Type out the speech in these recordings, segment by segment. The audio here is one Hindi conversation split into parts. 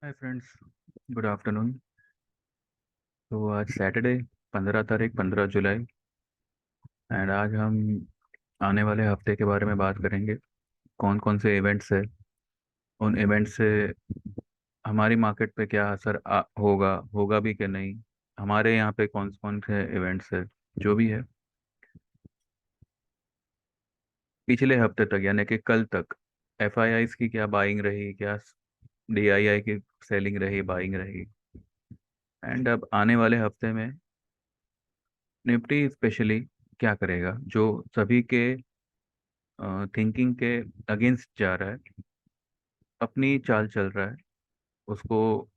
Hi friends, good afternoon. तो आज सैटरडे 15 तारीख 15 जुलाई, एंड आज हम आने वाले हफ्ते के बारे में बात करेंगे। कौन कौन से इवेंट्स है, उन इवेंट से हमारी मार्केट पे क्या असर होगा होगा भी कि नहीं, हमारे यहाँ पे कौन कौन से इवेंट्स है, जो भी है। पिछले हफ्ते तक यानी कि कल तक एफआईआईज की क्या बाइंग रही, क्या डीआईआई की सेलिंग रही, बाइंग रही। एंड अब आने वाले हफ्ते में निफ्टी स्पेशली क्या करेगा, जो सभी के थिंकिंग के अगेंस्ट जा रहा है, अपनी चाल चल रहा है उसको।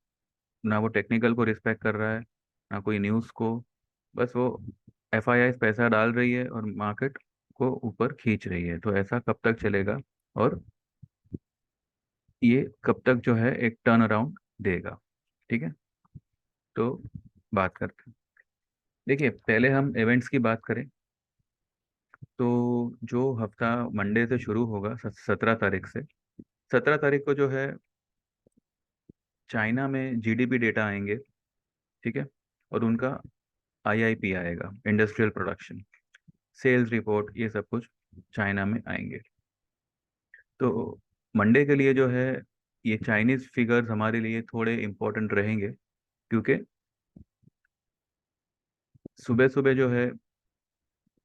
ना वो टेक्निकल को रिस्पेक्ट कर रहा है, ना कोई न्यूज़ को। बस वो एफआईआई पैसा डाल रही है और मार्केट को ऊपर खींच रही है। तो ऐसा कब तक चलेगा, और ये कब तक जो है एक टर्न अराउंड देगा। ठीक है, तो बात करते हैं। देखिए, पहले हम इवेंट्स की बात करें तो जो हफ्ता मंडे से शुरू होगा 17 तारीख से, 17 तारीख को जो है चाइना में जीडीपी डेटा आएंगे। ठीक है, और उनका आईआईपी आएगा, इंडस्ट्रियल प्रोडक्शन, सेल्स रिपोर्ट, ये सब कुछ चाइना में आएंगे। तो मंडे के लिए जो है ये चाइनीज फिगर्स हमारे लिए थोड़े इंपॉर्टेंट रहेंगे, क्योंकि सुबह सुबह जो है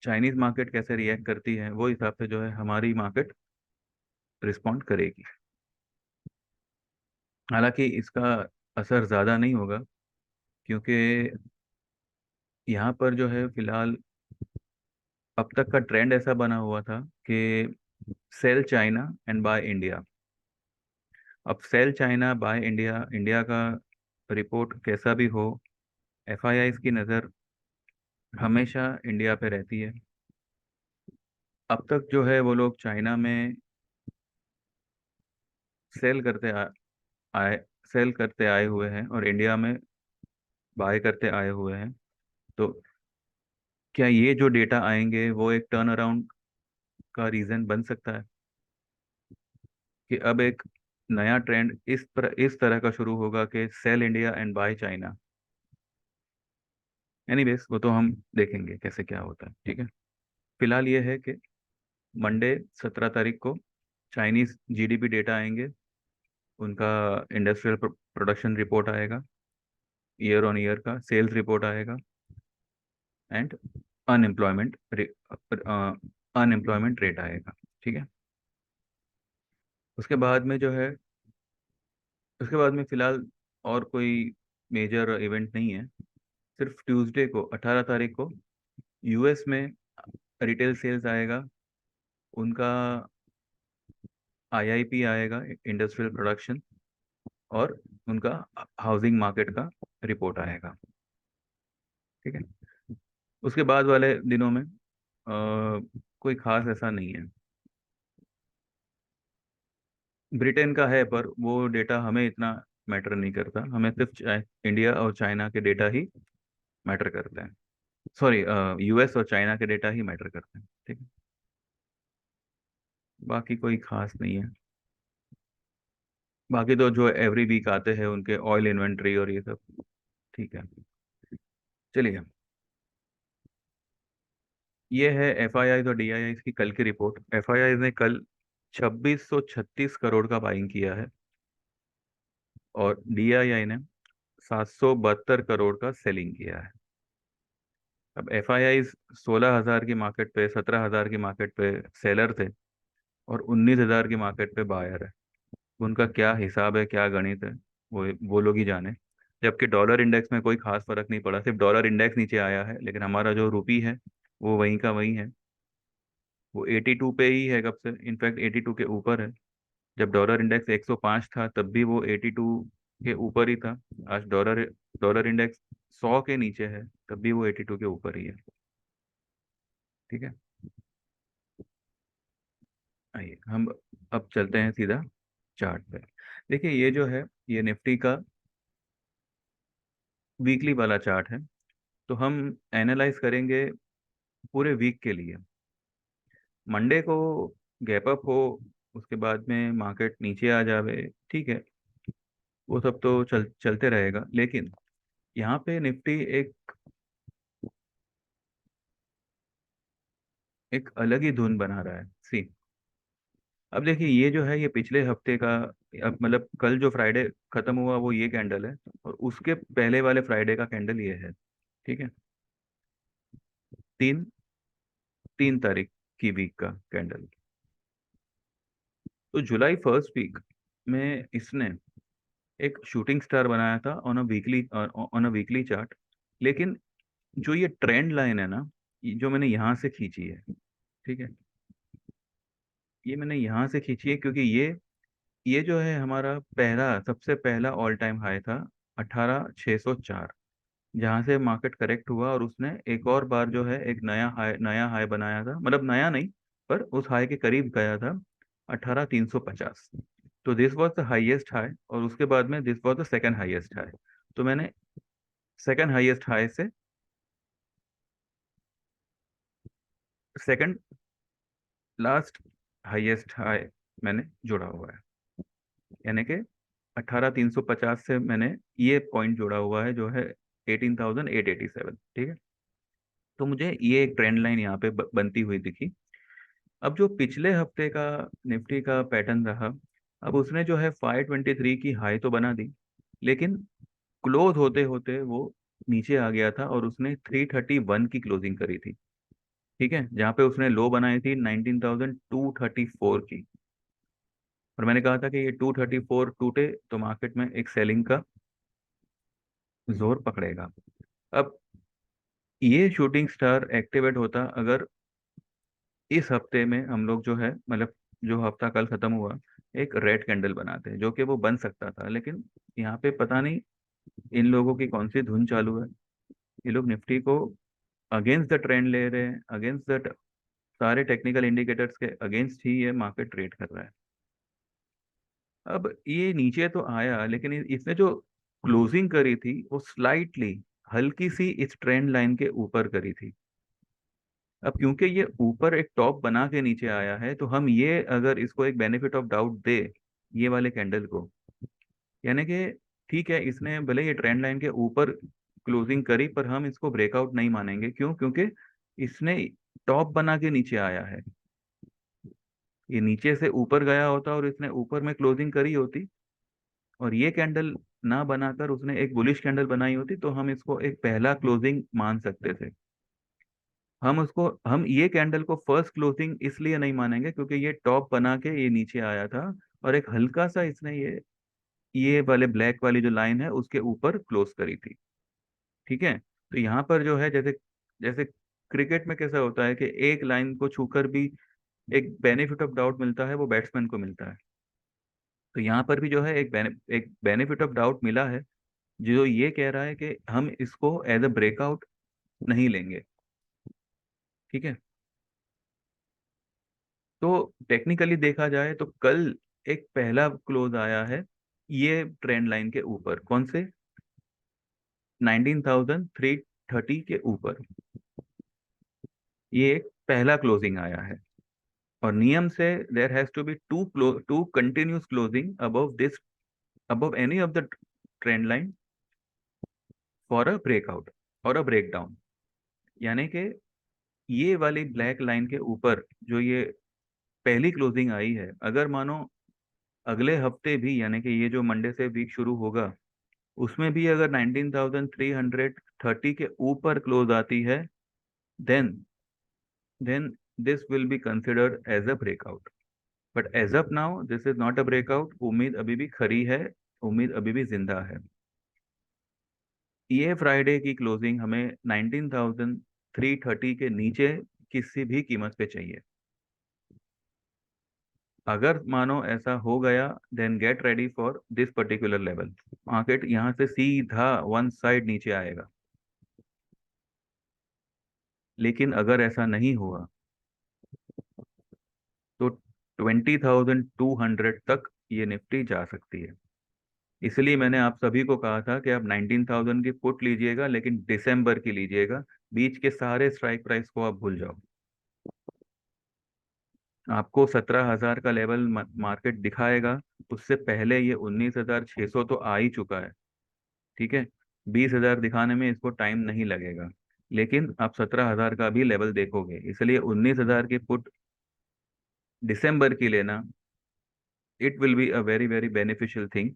चाइनीज मार्केट कैसे रिएक्ट करती है वो हिसाब से जो है हमारी मार्केट रिस्पॉन्ड करेगी। हालांकि इसका असर ज़्यादा नहीं होगा, क्योंकि यहाँ पर जो है फिलहाल अब तक का ट्रेंड ऐसा बना हुआ था कि sale China and buy India. अब sale China buy India, India का रिपोर्ट कैसा भी हो, एफआईआई की नज़र हमेशा इंडिया पे रहती है। अब तक जो है वो लोग चाइना में सेल करते आए सेल करते आए हुए हैं और इंडिया में बाय करते आए हुए हैं। तो क्या ये जो डेटा आएंगे वो एक टर्न अराउंड का रीज़न बन सकता है, कि अब एक नया ट्रेंड इस तरह का शुरू होगा कि sell India and buy China. Anyways, वो तो हम देखेंगे कैसे क्या होता है। ठीक है, फिलहाल ये है कि मंडे 17 तारीख को चाइनीज जीडीपी डेटा आएंगे, उनका इंडस्ट्रियल प्रोडक्शन रिपोर्ट आएगा, ईयर ऑन ईयर का सेल्स रिपोर्ट आएगा, एंड अनएम्प्लॉयमेंट अनएम्प्लॉयमेंट रेट आएगा। ठीक है, उसके बाद में जो है उसके बाद में फिलहाल और कोई मेजर इवेंट नहीं है। सिर्फ ट्यूसडे को 18 तारीख को यूएस में रिटेल सेल्स आएगा, उनका आईआईपी आएगा, इंडस्ट्रियल प्रोडक्शन, और उनका हाउसिंग मार्केट का रिपोर्ट आएगा। ठीक है, उसके बाद वाले दिनों में कोई खास ऐसा नहीं है। ब्रिटेन का है, पर वो डेटा हमें इतना मैटर नहीं करता, हमें सिर्फ इंडिया और चाइना के डेटा ही मैटर करते हैं। सॉरी, यूएस और चाइना के डेटा ही मैटर करते हैं। ठीक है, बाकी कोई खास नहीं है। बाकी तो जो एवरी वीक आते हैं उनके ऑयल इन्वेंट्री और ये सब। ठीक है, चलिए। ये है एफआईआई और डीआईआई की कल की रिपोर्ट। एफआईआई ने कल 2636 करोड़ का बाइंग किया है, और डीआईआई ने 772 करोड़ का सेलिंग किया है। अब एफआईआई 16,000 की मार्केट पे, 17,000 की मार्केट पे सेलर थे, और 19,000 की मार्केट पे बायर है। उनका क्या हिसाब है, क्या गणित है, वो लोग ही जाने। जबकि डॉलर इंडेक्स में कोई खास फर्क नहीं पड़ा, सिर्फ डॉलर इंडेक्स नीचे आया है, लेकिन हमारा जो रुपी है वो वहीं का वहीं है। वो 82 पे ही है कब से, इनफैक्ट 82 के ऊपर है। जब डॉलर इंडेक्स 105 था तब भी वो 82 के ऊपर ही था। आज डॉलर डॉलर इंडेक्स 100 के नीचे है, तब भी वो 82 के ऊपर ही है। ठीक है, आइए हम अब चलते हैं सीधा चार्ट पे। देखिए, ये जो है ये निफ्टी का वीकली वाला चार्ट है। तो हम एनालाइज करेंगे पूरे वीक के लिए। मंडे को गैप अप हो, उसके बाद में मार्केट नीचे आ जावे, ठीक है, वो सब तो चलते रहेगा, लेकिन यहाँ पे निफ्टी एक अलग ही धुन बना रहा है। सी, अब देखिए, ये जो है ये पिछले हफ्ते का, अब मतलब कल जो फ्राइडे खत्म हुआ वो ये कैंडल है, और उसके पहले वाले फ्राइडे का कैंडल ये है। ठीक है, तीन 3 तारीख की वीक का कैंडल। तो जुलाई फर्स्ट वीक में इसने एक शूटिंग स्टार बनाया था ऑन अ वीकली चार्ट। लेकिन जो ये ट्रेंड लाइन है ना, जो मैंने यहाँ से खींची है, ठीक है, ये मैंने यहाँ से खींची है क्योंकि ये जो है हमारा सबसे पहला ऑल टाइम हाई था 18,604, जहाँ से मार्केट करेक्ट हुआ और उसने एक और बार जो है एक नया हाई बनाया था, मतलब नया नहीं, पर उस हाई के करीब गया था 18,350। तो this was the highest high, और उसके बाद में this was the second highest high. तो मैंने सेकंड हाईएस्ट हाई से सेकंड लास्ट हाईएस्ट हाई मैंने जोड़ा हुआ है, यानी कि 18,350 से मैंने ये पॉइंट जोड़ा हुआ है जो है 18,887। ठीक है, तो मुझे ये एक ट्रेंड लाइन यहाँ पे बनती हुई दिखी। अब जो पिछले हफ्ते का निफ्टी का पैटर्न रहा, अब उसने जो है 523 की हाई तो बना दी, लेकिन क्लोज होते होते वो नीचे आ गया था और उसने 331 की क्लोजिंग करी थी। ठीक है, जहाँ पे उसने लो बनाई थी 19,234 की। और मैंने कहा था कि ये 234 टूटे तो मार्केट में एक सेलिंग का जोर पकड़ेगा। अब ये शूटिंग स्टार एक्टिवेट होता अगर इस हफ्ते में हम लोग जो है, मतलब जो हफ्ता कल खत्म हुआ, एक रेड कैंडल बनाते हैं, जो कि वो बन सकता था, लेकिन यहाँ पे पता नहीं इन लोगों की कौन सी धुन चालू है। ये लोग निफ्टी को अगेंस्ट द ट्रेंड ले रहे हैं, अगेंस्ट द सारे टेक्निकल इंडिकेटर्स के अगेंस्ट ही ये मार्केट ट्रेड कर रहा है। अब ये नीचे तो आया, लेकिन इसने जो क्लोजिंग करी थी वो स्लाइटली हल्की सी इस ट्रेंड लाइन के ऊपर करी थी। अब क्योंकि ये ऊपर एक टॉप बना के नीचे आया है, तो हम ये अगर इसको एक बेनिफिट ऑफ डाउट दे ये वाले कैंडल को, यानी कि ठीक है, इसने भले ये ट्रेंड लाइन के ऊपर क्लोजिंग करी, पर हम इसको ब्रेकआउट नहीं मानेंगे। क्यों? क्योंकि इसने टॉप बना के नीचे आया है। ये नीचे से ऊपर गया होता और इसने ऊपर में क्लोजिंग करी होती, और ये कैंडल ना बनाकर उसने एक बुलिश कैंडल बनाई होती, तो हम इसको एक पहला क्लोजिंग मान सकते थे। हम ये कैंडल को फर्स्ट क्लोजिंग इसलिए नहीं मानेंगे क्योंकि ये टॉप बना के ये नीचे आया था, और एक हल्का सा इसने ये वाले ब्लैक वाली जो लाइन है उसके ऊपर क्लोज करी थी। ठीक है, तो यहाँ पर जो है, जैसे जैसे क्रिकेट में कैसा होता है कि एक लाइन को छूकर भी एक बेनिफिट ऑफ डाउट मिलता है, वो बैट्समैन को मिलता है। तो यहाँ पर भी जो है एक बेनिफिट ऑफ डाउट मिला है, जो ये कह रहा है कि हम इसको एज अ ब्रेकआउट नहीं लेंगे। ठीक है, तो टेक्निकली देखा जाए तो कल एक पहला क्लोज आया है ये ट्रेंड लाइन के ऊपर, कौन से, 19,330 के ऊपर। ये एक पहला क्लोजिंग आया है, और नियम से there has to be two continuous closing above any of the trend line for a breakout और अ ब्रेकडाउन। यानी कि ये वाली ब्लैक लाइन के ऊपर जो ये पहली क्लोजिंग आई है, अगर मानो अगले हफ्ते भी, यानी कि ये जो मंडे से वीक शुरू होगा, उसमें भी अगर 19,330 के ऊपर क्लोज आती है, then then this will be considered as a breakout. But as of now this is not a breakout, उम्मीद अभी भी खरी है, उम्मीद अभी भी जिंदा है। ये फ्राइडे की क्लोजिंग हमें 19,330 के नीचे किसी भी कीमत पे चाहिए। अगर मानो ऐसा हो गया, then get ready for this particular level. Market यहाँ से सीधा वन साइड नीचे आएगा। लेकिन अगर ऐसा नहीं हुआ तो 20,200 तक ये निफ्टी जा सकती है। इसलिए मैंने आप सभी को कहा था कि आप 19,000 की पुट लीजिएगा, लेकिन दिसंबर की लीजिएगा। बीच के सारे स्ट्राइक प्राइस को आप भूल जाओ। आपको 17,000 का लेवल मार्केट दिखाएगा उससे पहले ये 19,600 तो आ ही चुका है। ठीक है, 20,000 दिखाने में इसको टाइम नहीं लगेगा, लेकिन आप 17,000 का भी लेवल देखोगे, इसलिए 19,000 की पुट दिसंबर की लेना, it will be a very very beneficial thing.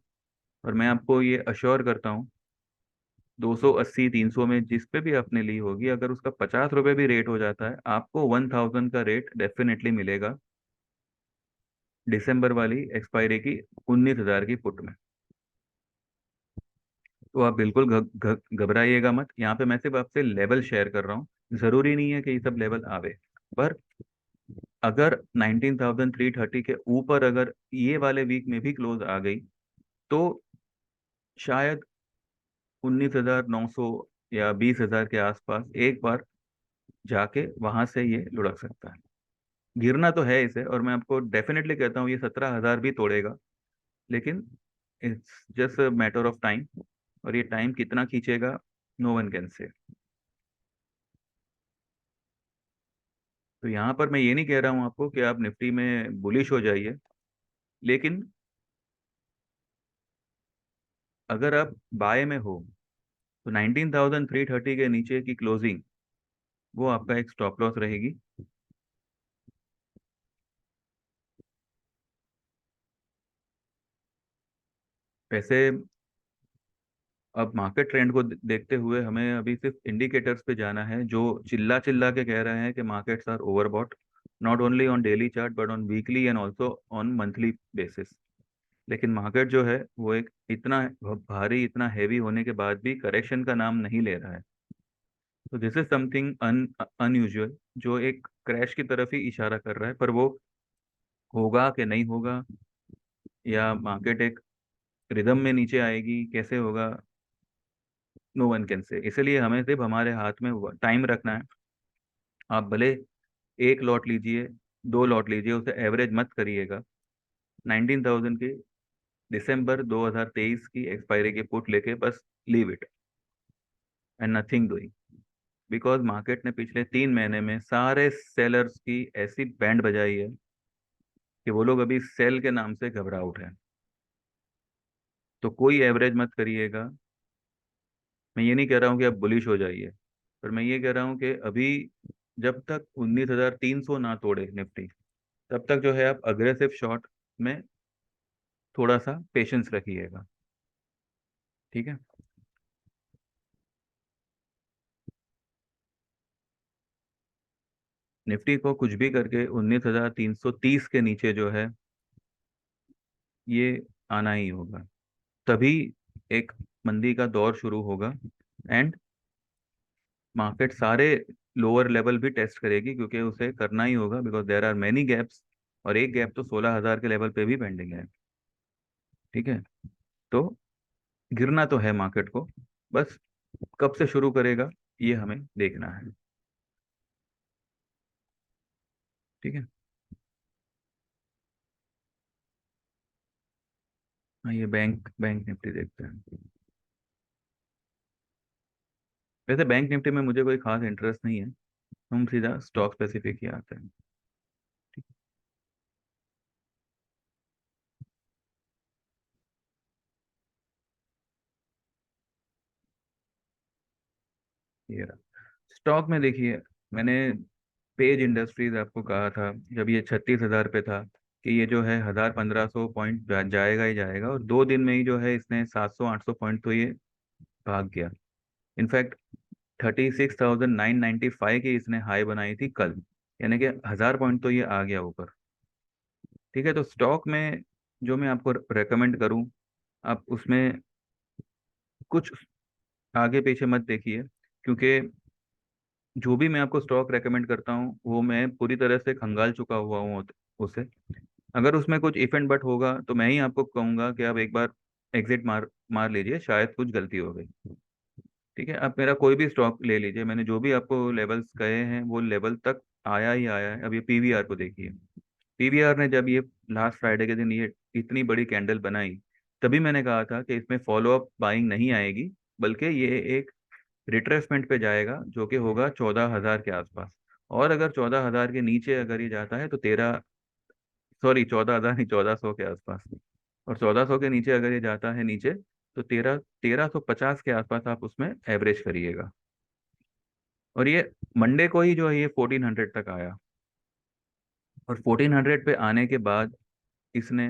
और मैं आपको ये अश्योर करता हूँ, 280 300 में जिस पे भी आपने ली होगी, अगर उसका 50 रुपये भी रेट हो जाता है, आपको 1,000 का रेट डेफिनेटली मिलेगा दिसंबर वाली एक्सपायरी की 19,000 की पुट में। तो आप बिल्कुल घबराइएगा मत, यहाँ पे मैं सिर्फ आपसे लेवल शेयर कर रहा हूँ। जरूरी नहीं है कि ये सब लेवल आवे, पर अगर 19,330 के ऊपर अगर ये वाले वीक में भी क्लोज आ गई, तो शायद 19,900 या 20,000 के आसपास एक बार जाके वहां से ये लुढ़क सकता है। गिरना तो है इसे, और मैं आपको डेफिनेटली कहता हूँ ये 17,000 भी तोड़ेगा, लेकिन it's just a matter of time. और ये टाइम कितना खींचेगा, नो वन कैन से। तो यहाँ पर मैं ये नहीं कह रहा हूँ आपको कि आप निफ्टी में बुलिश हो जाइए, लेकिन अगर आप बाय में हो तो 19,330 के नीचे की क्लोजिंग, वो आपका एक स्टॉप लॉस रहेगी। वैसे अब मार्केट ट्रेंड को देखते हुए हमें अभी सिर्फ इंडिकेटर्स पे जाना है, जो चिल्ला चिल्ला के कह रहे हैं कि markets are overbought, not only on daily chart but on weekly and also on monthly basis. लेकिन मार्केट जो है वो एक इतना भारी, इतना हैवी होने के बाद भी करेक्शन का नाम नहीं ले रहा है। तो दिस इज समथिंग अनयूजुअल, जो एक क्रैश की तरफ ही इशारा कर रहा है, पर वो होगा कि नहीं होगा, या मार्केट एक रिदम में नीचे आएगी, कैसे होगा, नो वन कैन से। इसलिए हमें सिर्फ हमारे हाथ में टाइम रखना है। आप भले एक लॉट लीजिए, दो लॉट लीजिए, उसे एवरेज मत करिएगा। 19,000 की दिसंबर 2023 की एक्सपायरी की पुट लेके बस leave it and nothing doing. Because market ने पिछले 3 महीने में सारे सेलर्स की ऐसी बैंड बजाई है कि वो लोग अभी सेल के नाम से घबरा उठे हैं। तो कोई एवरेज मत करिएगा। मैं ये नहीं कह रहा हूँ कि आप बुलिश हो जाइए, पर मैं ये कह रहा हूँ कि अभी जब तक 19,300 ना तोड़े निफ्टी, तब तक जो है आप अग्रेसिव शॉट में थोड़ा सा पेशेंस रखिएगा। ठीक है। निफ्टी को कुछ भी करके 19,330 के नीचे जो है ये आना ही होगा, तभी एक मंदी का दौर शुरू होगा। एंड मार्केट सारे लोअर लेवल भी टेस्ट करेगी, क्योंकि उसे करना ही होगा, because there are many gaps, और एक गैप तो 16,000 के लेवल पे भी पेंडिंग है। ठीक है। तो गिरना तो है मार्केट को, बस कब से शुरू करेगा ये हमें देखना है। ठीक है। हाँ, ये बैंक बैंक निफ्टी देखते हैं। वैसे बैंक निफ्टी में मुझे कोई खास इंटरेस्ट नहीं है, हम सीधा स्टॉक स्पेसिफिक ही आते हैं। ये रहा स्टॉक में, देखिए मैंने पेज इंडस्ट्रीज आपको कहा था जब ये 36,000 पे था कि ये जो है 1,000 1,500 पॉइंट जाएगा ही जाएगा, और 2 दिन में ही जो है इसने 700 800 पॉइंट तो ये भाग गया। इनफैक्ट 36,995 की इसने हाई बनाई थी कल, यानी कि 1,000 पॉइंट तो ये आ गया ऊपर। ठीक है। तो स्टॉक में जो मैं आपको रेकमेंड करूं, आप उसमें कुछ आगे पीछे मत देखिए, क्योंकि जो भी मैं आपको स्टॉक रेकमेंड करता हूँ वो मैं पूरी तरह से खंगाल चुका हुआ हूँ उसे। अगर उसमें कुछ इफ एंड बट होगा तो मैं ही आपको कहूंगा कि आप एक बार एग्जिट मार मार लीजिए, शायद कुछ गलती हो गई। ठीक है। आप मेरा कोई भी स्टॉक ले लीजिए, मैंने जो भी आपको लेवल्स कहे हैं वो लेवल तक आया ही आया है। अब ये पीवीआर को देखिए, पीवीआर ने जब ये लास्ट फ्राइडे के दिन ये इतनी बड़ी कैंडल बनाई, तभी मैंने कहा था कि इसमें फॉलो अप बाइंग नहीं आएगी, बल्कि ये एक रिट्रेसमेंट पे जाएगा, जो कि होगा 14,000 के आसपास। और अगर 14,000 के नीचे अगर ये जाता है तो 13, सॉरी 14,000 नहीं, 1,400 के आसपास। और 1400 के नीचे अगर ये जाता है नीचे, तो 1350 के आसपास आप उसमें एवरेज करिएगा। और ये मंडे को ही जो है ये 1400 तक आया, और 1400 पे आने के बाद इसने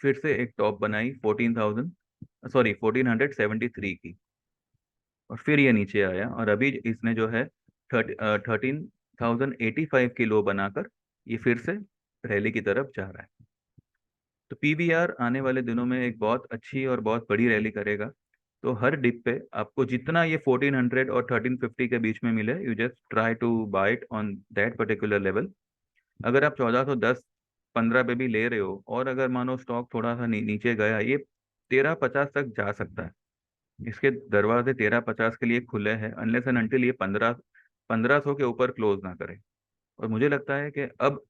फिर से एक टॉप बनाई 14,000, सॉरी 1473 की, और फिर ये नीचे आया, और अभी इसने जो है 13,085 की लो बनाकर ये फिर से रैली की तरफ जा रहा है। तो पीवीआर आने वाले दिनों में एक बहुत अच्छी और बहुत बड़ी रैली करेगा। तो हर डिप पे आपको जितना ये 1400 और 1350 के बीच में मिले, you just try to buy it on that particular level. अगर आप 1410 15 पे भी ले रहे हो, और अगर मानो स्टॉक थोड़ा सा नीचे गया, ये 1350 तक जा सकता है। इसके दरवाजे 1350 के लिए खुले हैं, अनलेस एंड अनटिल ये 1500 के ऊपर क्लोज ना करे। और मुझे लगता है कि अब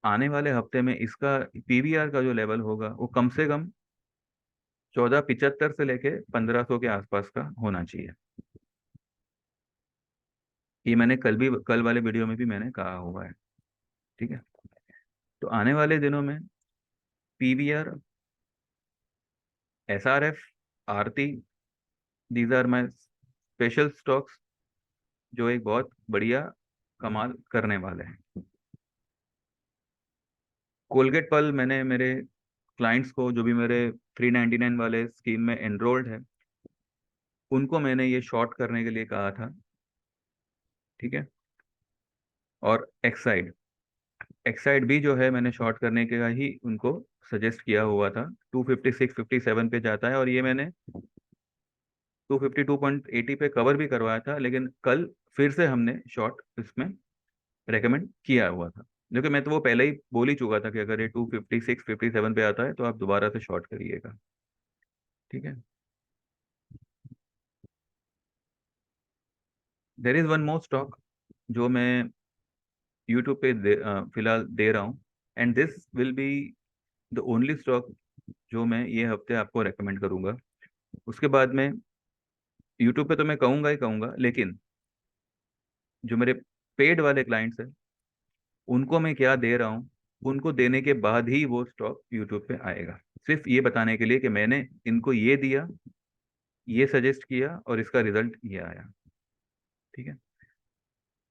आने वाले हफ्ते में इसका पीवीआर का जो लेवल होगा वो कम से कम 1475 से लेके 1500 के आसपास का होना चाहिए। ये मैंने कल वाले वीडियो में भी मैंने कहा हुआ है। ठीक है। तो आने वाले दिनों में PVR, SRF, Aarti, these are my special stocks जो एक बहुत बढ़िया कमाल करने वाले हैं। कोलगेट पल मैंने मेरे क्लाइंट्स को, जो भी मेरे 399 वाले स्कीम में एनरोल्ड है, उनको मैंने ये शॉर्ट करने के लिए कहा था। ठीक है। और एक्साइड, एक्साइड भी जो है मैंने शॉर्ट करने के ही उनको सजेस्ट किया हुआ था। 256-57 पे जाता है, और ये मैंने 252.80 पे कवर भी करवाया था, लेकिन कल फिर से हमने शॉर्ट इसमें रेकमेंड किया हुआ था। लेकिन मैं तो वो पहले ही बोल ही चुका था कि अगर ये 256-57 पे आता है तो आप दोबारा से शॉर्ट करिएगा। ठीक है। There is one more stock जो मैं यूट्यूब पे फिलहाल दे रहा हूँ, and this will be the only stock जो मैं ये हफ्ते आपको रेकमेंड करूंगा। उसके बाद में यूट्यूब पे तो मैं कहूंगा ही कहूंगा, लेकिन जो मेरे पेड वाले क्लाइंट्स हैं उनको मैं क्या दे रहा हूँ, उनको देने के बाद ही वो स्टॉक यूट्यूब पे आएगा। सिर्फ ये बताने के लिए कि मैंने इनको ये दिया, ये सजेस्ट किया, और इसका रिजल्ट ये आया। ठीक है।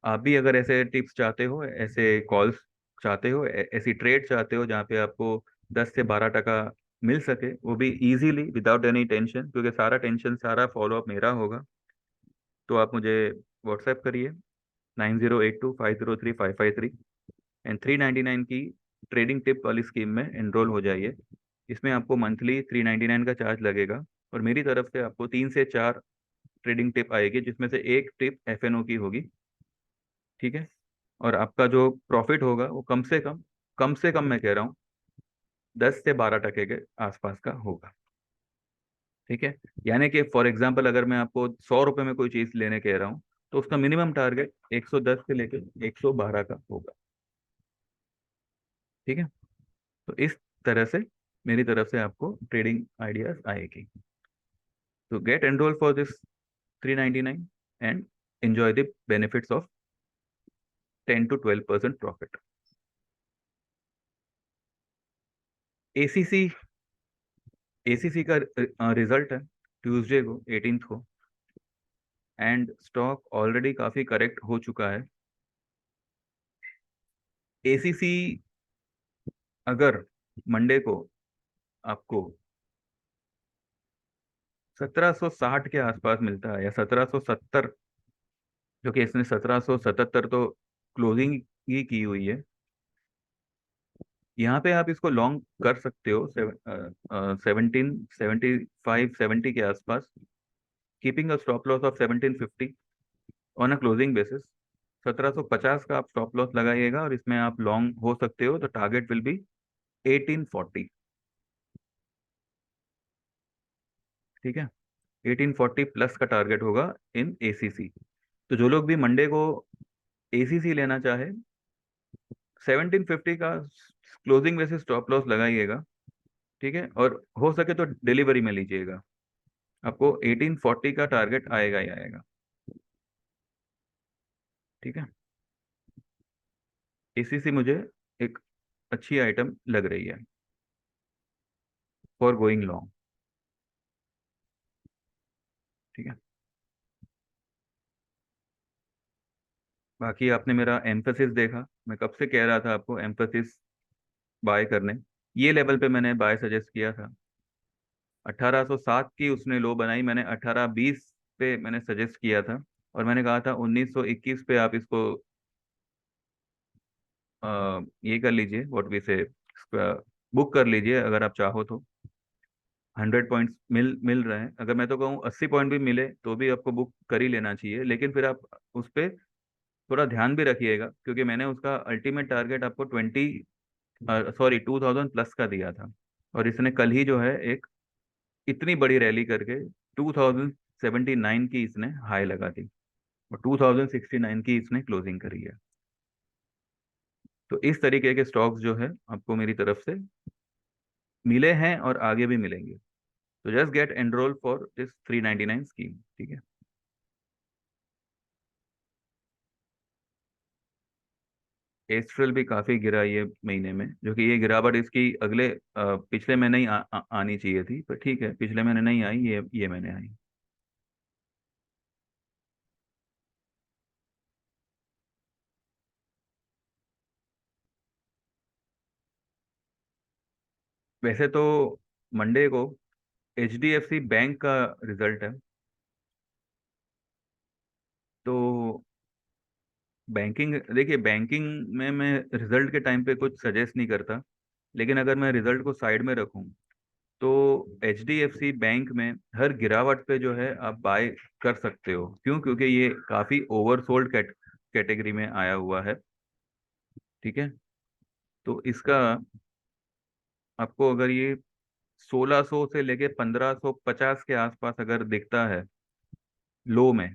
आप भी अगर ऐसे टिप्स चाहते हो, ऐसे कॉल्स चाहते हो, ऐसी ट्रेड चाहते हो जहाँ पे आपको 10 से 12 टका मिल सके, वो भी इजीली विदाउट एनी टेंशन, क्योंकि सारा टेंशन सारा फॉलोअप मेरा होगा, तो आप मुझे व्हाट्सएप करिए 9082503553, एंड 399 की ट्रेडिंग टिप वाली स्कीम में एनरोल हो जाइए। इसमें आपको मंथली 399 का चार्ज लगेगा, और मेरी तरफ से आपको 3 से 4 ट्रेडिंग टिप आएगी, जिसमें से एक टिप एफएनओ की होगी। ठीक है। और आपका जो प्रॉफिट होगा वो कम से कम मैं कह रहा हूँ 10 से 12 टके के आसपास का होगा। ठीक है। यानी कि फॉर एग्जाम्पल अगर मैं आपको 100 रुपये में कोई चीज़ लेने कह रहा हूँ, तो उसका मिनिमम टारगेट 110 से लेके 112 का होगा। ठीक है। तो इस तरह से मेरी तरफ से आपको ट्रेडिंग आइडियाज आएगी। तो get enrol for this 399 and enjoy the benefits of 10 to 12% profit. ACC, ACC का रिजल्ट है ट्यूसडे को 18th को, एंड स्टॉक ऑलरेडी काफी करेक्ट हो चुका है। एसीसी अगर मंडे को आपको 1760 के आसपास मिलता है, या 1770, जो कि इसने 1777 तो क्लोजिंग ही की हुई है, यहाँ पे आप इसको लॉन्ग कर सकते हो 1775-70 के आसपास, keeping a stop loss of 1750 on a closing basis. 1750 का आप स्टॉप लॉस लगाइएगा, और इसमें आप लॉन्ग हो सकते हो, तो टारगेट विल बी 1840। ठीक है। 1840 प्लस का टारगेट होगा इन एसीसी। तो जो लोग भी मंडे को एसीसी लेना चाहे, 1750 का क्लोजिंग बेसिस स्टॉप लॉस लगाइएगा। ठीक है। और हो सके तो डिलीवरी में लीजिएगा, आपको 1840 का टारगेट आएगा ही आएगा। ठीक है। एसीसी मुझे एक अच्छी आइटम लग रही है। For going long. ठीक है। बाकी आपने मेरा एम्फेसिस देखा, मैं कब से कह रहा था आपको एम्फेसिस बाय करने। ये लेवल पे मैंने बाय सजेस्ट किया था। 1807 की उसने लो बनाई, मैंने 1820 पे मैंने सजेस्ट किया था। और मैंने कहा था 1921 पे आप इसको ये कर लीजिए, व्हाट वी से, बुक कर लीजिए अगर आप चाहो तो। 100 पॉइंट्स मिल मिल रहे हैं, अगर मैं तो कहूँ 80 पॉइंट भी मिले तो भी आपको बुक कर ही लेना चाहिए। लेकिन फिर आप उस पर थोड़ा ध्यान भी रखिएगा, क्योंकि मैंने उसका अल्टीमेट टारगेट आपको 2000 प्लस का दिया था। और इसने कल ही जो है एक इतनी बड़ी रैली करके 2079 की इसने हाई लगा दी, और 2069 की इसने क्लोजिंग करी है। तो इस तरीके के स्टॉक्स जो है आपको मेरी तरफ से मिले हैं और आगे भी मिलेंगे। तो just get enrol for this 399 scheme. ठीक है। एस्ट्रल भी काफी गिरा ये महीने में, जो कि ये गिरावट इसकी अगले पिछले महीने ही आनी चाहिए थी, पर ठीक है, पिछले महीने नहीं आई, ये महीने आई। वैसे तो मंडे को HDFC बैंक का रिजल्ट है। तो बैंकिंग, देखिए बैंकिंग में मैं रिजल्ट के टाइम पे कुछ सजेस्ट नहीं करता। लेकिन अगर मैं रिजल्ट को साइड में रखूं तो HDFC बैंक में हर गिरावट पे जो है आप बाय कर सकते हो। क्यों? क्योंकि ये काफी ओवरसोल्ड कैटेगरी में आया हुआ है। ठीक है। तो इसका आपको अगर ये 1600 से लेके 1550 के आसपास अगर दिखता है लो में,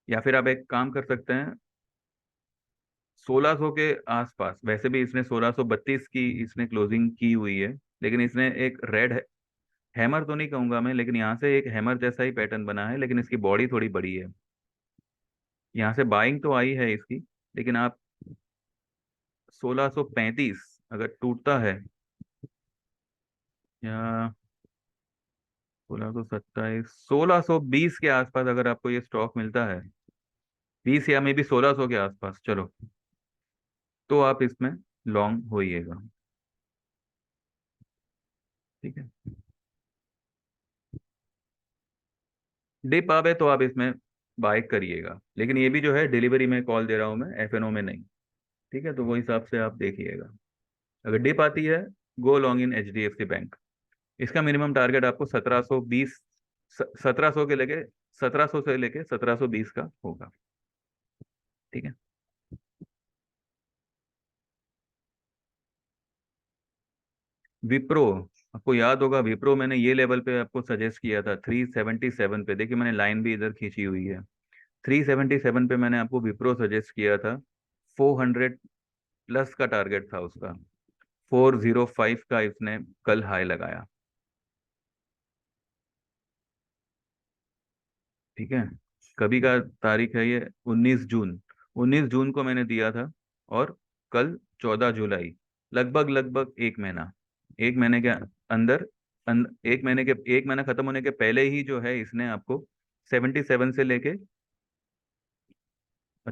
या फिर आप एक काम कर सकते हैं 1600 के आसपास। वैसे भी इसने 1632 की इसने क्लोजिंग की हुई है, लेकिन इसने एक रेड हैमर तो नहीं कहूंगा मैं, लेकिन यहाँ से एक हैमर जैसा ही पैटर्न बना है, लेकिन इसकी बॉडी थोड़ी बड़ी है। यहाँ से बाइंग तो आई है इसकी, लेकिन आप 1635 अगर टूटता है, या 1627, 1620 के आसपास अगर आपको ये स्टॉक मिलता है, 20 या मे बी 1600 के आसपास, चलो, तो आप इसमें लॉन्ग होइएगा। ठीक है। डिप आवे तो आप इसमें बाय करिएगा, लेकिन ये भी जो है डिलीवरी में कॉल दे रहा हूँ मैं, FNO में नहीं। ठीक है, तो वो हिसाब से आप देखिएगा। अगर डिप आती है, गो लॉन्ग इन HDFC बैंक। इसका मिनिमम टारगेट आपको 1720, 1700 के लेके 1700 से लेके 1720 का होगा। ठीक है। विप्रो, आपको याद होगा विप्रो मैंने ये लेवल पे आपको सजेस्ट किया था 377 पे। देखिए मैंने लाइन भी इधर खींची हुई है। 377 पे मैंने आपको विप्रो सजेस्ट किया था। 400 प्लस का टारगेट था उसका। 405 का इसने कल हाई लगाया। ठीक है। कभी का तारीख है ये? 19 जून। 19 जून को मैंने दिया था, और कल 14 जुलाई। लगभग लगभग एक महीना, एक महीने के अंदर, एक महीना खत्म होने के पहले ही जो है इसने आपको 77 से लेके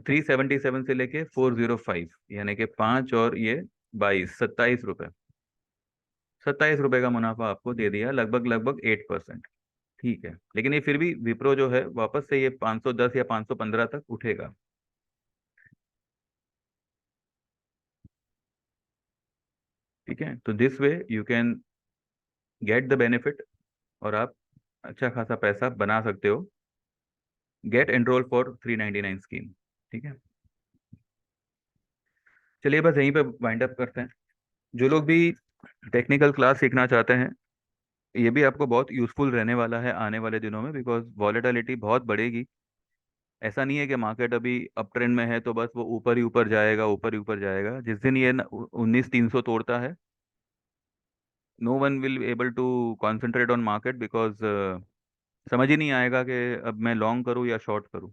377 से लेके 405, यानी कि 5 और ये 22, 27 रुपए, 27 रुपए का मुनाफा आपको दे दिया, लगभग लगभग 8%। ठीक है, लेकिन ये फिर भी विप्रो जो है वापस से ये 510 या 515 तक उठेगा। ठीक है, तो this way you can get the benefit, और आप अच्छा खासा पैसा बना सकते हो। Get enrol for 399 scheme. ठीक है। चलिए बस यहीं पे वाइंड अप करते हैं। जो लोग भी टेक्निकल क्लास सीखना चाहते हैं, ये भी आपको बहुत यूजफुल रहने वाला है आने वाले दिनों में, बिकॉज वॉलेटिलिटी बहुत बढ़ेगी। ऐसा नहीं है कि मार्केट अभी अप ट्रेंड में है तो बस वो ऊपर ही ऊपर जाएगा, ऊपर ही ऊपर जाएगा। जिस दिन ये 19,300 तोड़ता है, no one will able to concentrate on market, because समझ ही नहीं आएगा कि अब मैं लॉन्ग करूं या शॉर्ट करूं।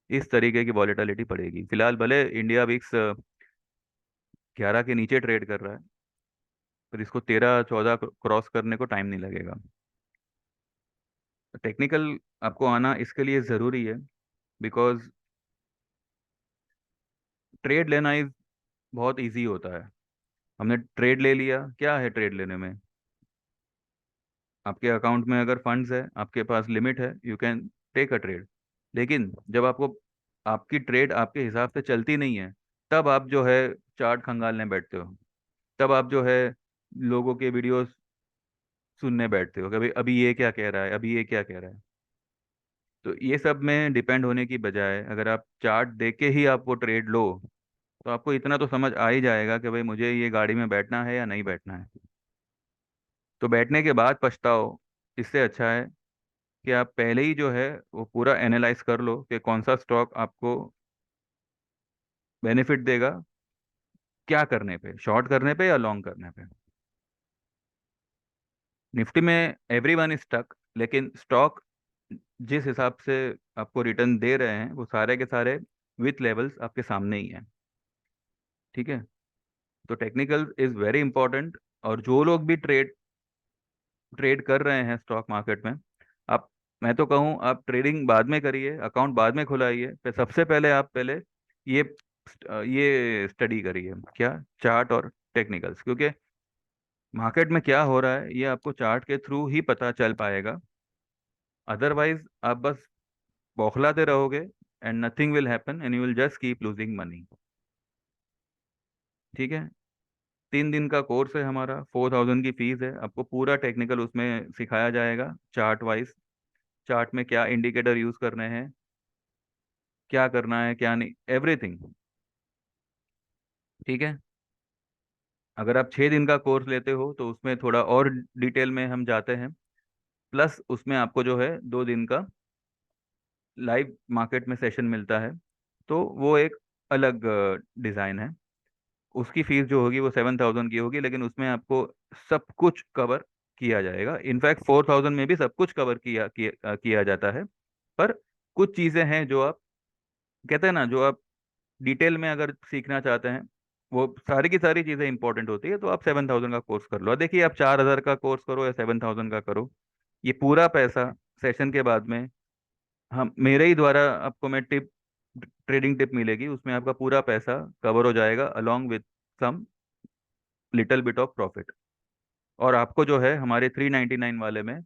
इस तरीके की वॉलेटिलिटी पड़ेगी। फिलहाल भले इंडिया विक्स 11 के नीचे ट्रेड कर रहा है, पर इसको 13-14 क्रॉस करने को टाइम नहीं लगेगा। टेक्निकल आपको आना इसके लिए ज़रूरी है, बिकॉज ट्रेड लेना इज बहुत इजी होता है। हमने ट्रेड ले लिया, क्या है ट्रेड लेने में? आपके अकाउंट में अगर फंड्स है, आपके पास लिमिट है, you can take a trade. लेकिन जब आपको आपकी ट्रेड आपके हिसाब से चलती नहीं है, तब आप जो है चार्ट खंगालने बैठते हो, तब आप जो है लोगों के वीडियोस सुनने बैठते हो, कभी अभी ये क्या कह रहा है, अभी ये क्या कह रहा है। तो ये सब में डिपेंड होने की बजाय अगर आप चार्ट देख के ही आप वो ट्रेड लो, तो आपको इतना तो समझ आ ही जाएगा कि भाई मुझे ये गाड़ी में बैठना है या नहीं बैठना है। तो बैठने के बाद पछताओ, इससे अच्छा है कि आप पहले ही जो है वो पूरा एनालाइज कर लो कि कौन सा स्टॉक आपको बेनिफिट देगा, क्या करने पे, शॉर्ट करने पे या लॉन्ग करने पे। निफ्टी में एवरीवन इज स्टक, लेकिन स्टॉक जिस हिसाब से आपको रिटर्न दे रहे हैं वो सारे के सारे विथ लेवल्स आपके सामने ही हैं। ठीक है। तो टेक्निकल इज वेरी इंपॉर्टेंट। और जो लोग भी ट्रेड ट्रेड कर रहे हैं स्टॉक मार्केट में, आप, मैं तो कहूँ आप ट्रेडिंग बाद में करिए, अकाउंट बाद में खुलाइए, फिर सबसे पहले आप पहले ये ये स्टडी करिए, क्या, चार्ट और टेक्निकल्स। क्योंकि मार्केट में क्या हो रहा है ये आपको चार्ट के थ्रू ही पता चल पाएगा। अदरवाइज आप बस बौखलाते रहोगे and nothing will happen and you will just keep losing money. ठीक है। 3 दिन का कोर्स है हमारा, 4000 की फीस है, आपको पूरा टेक्निकल उसमें सिखाया जाएगा, चार्ट वाइज। चार्ट में क्या इंडिकेटर यूज करने हैं, क्या करना है क्या नहीं, एवरीथिंग। ठीक है। अगर आप 6 दिन का कोर्स लेते हो तो उसमें थोड़ा और डिटेल में हम जाते हैं, प्लस उसमें आपको जो है 2 दिन का लाइव मार्केट में सेशन मिलता है, तो वो एक अलग डिज़ाइन है। उसकी फीस जो होगी वो 7000 की होगी, लेकिन उसमें आपको सब कुछ कवर किया जाएगा। इनफैक्ट 4000 में भी सब कुछ कवर किया जाता है। पर कुछ चीज़ें हैं जो आप, कहते हैं ना, जो आप डिटेल में अगर सीखना चाहते हैं, वो सारी की सारी चीज़ें इंपॉर्टेंट होती है, तो आप 7000 का कोर्स कर लो। देखिए, आप 4000 का कोर्स करो या 7000 का करो, ये पूरा पैसा सेशन के बाद में हम, मेरे ही द्वारा आपको मैं टिप, ट्रेडिंग टिप मिलेगी, उसमें आपका पूरा पैसा कवर हो जाएगा along with some little bit of profit. और आपको जो है हमारे 399 वाले में,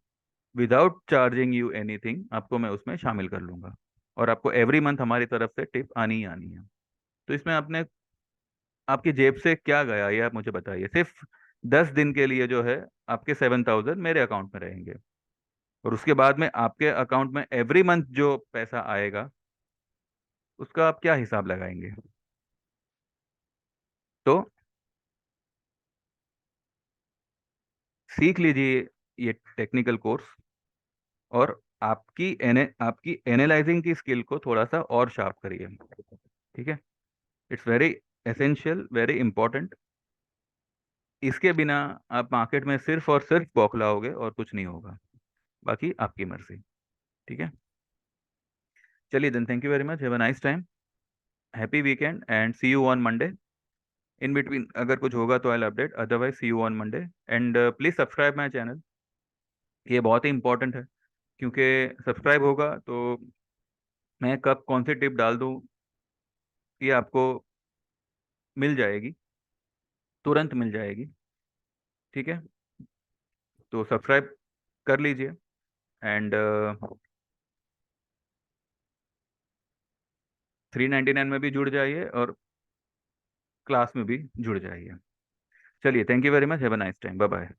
विदाउट चार्जिंग यू एनीथिंग, आपको मैं उसमें शामिल कर लूंगा। और आपको एवरी मंथ हमारी तरफ से टिप आनी ही आनी है। तो इसमें आपने, आपकी जेब से क्या गया ये आप मुझे बताइए। सिर्फ 10 दिन के लिए जो है आपके 7000 मेरे अकाउंट में रहेंगे, और उसके बाद में आपके अकाउंट में एवरी मंथ जो पैसा आएगा उसका आप क्या हिसाब लगाएंगे। तो सीख लीजिए ये टेक्निकल कोर्स, और आपकी एनालाइजिंग की स्किल को थोड़ा सा और शार्प करिए। ठीक है। It's very essential, very important. इसके बिना आप मार्केट में सिर्फ और सिर्फ बौखलाओगे और कुछ नहीं होगा। बाकी आपकी मर्जी। ठीक है। चलिए then, thank you very much, have a nice time, happy weekend and see you on Monday. In between अगर कुछ होगा तो I update, otherwise see you on Monday. And please subscribe my channel, ये बहुत ही इंपॉर्टेंट है। क्योंकि सब्सक्राइब होगा तो मैं कब कौन सी टिप डाल दूँ ये आपको मिल जाएगी, तुरंत मिल जाएगी। ठीक है। तो सब्सक्राइब कर लीजिए एंड 399 में भी जुड़ जाइए और क्लास में भी जुड़ जाइए। चलिए, thank you very much, have a nice time, bye bye.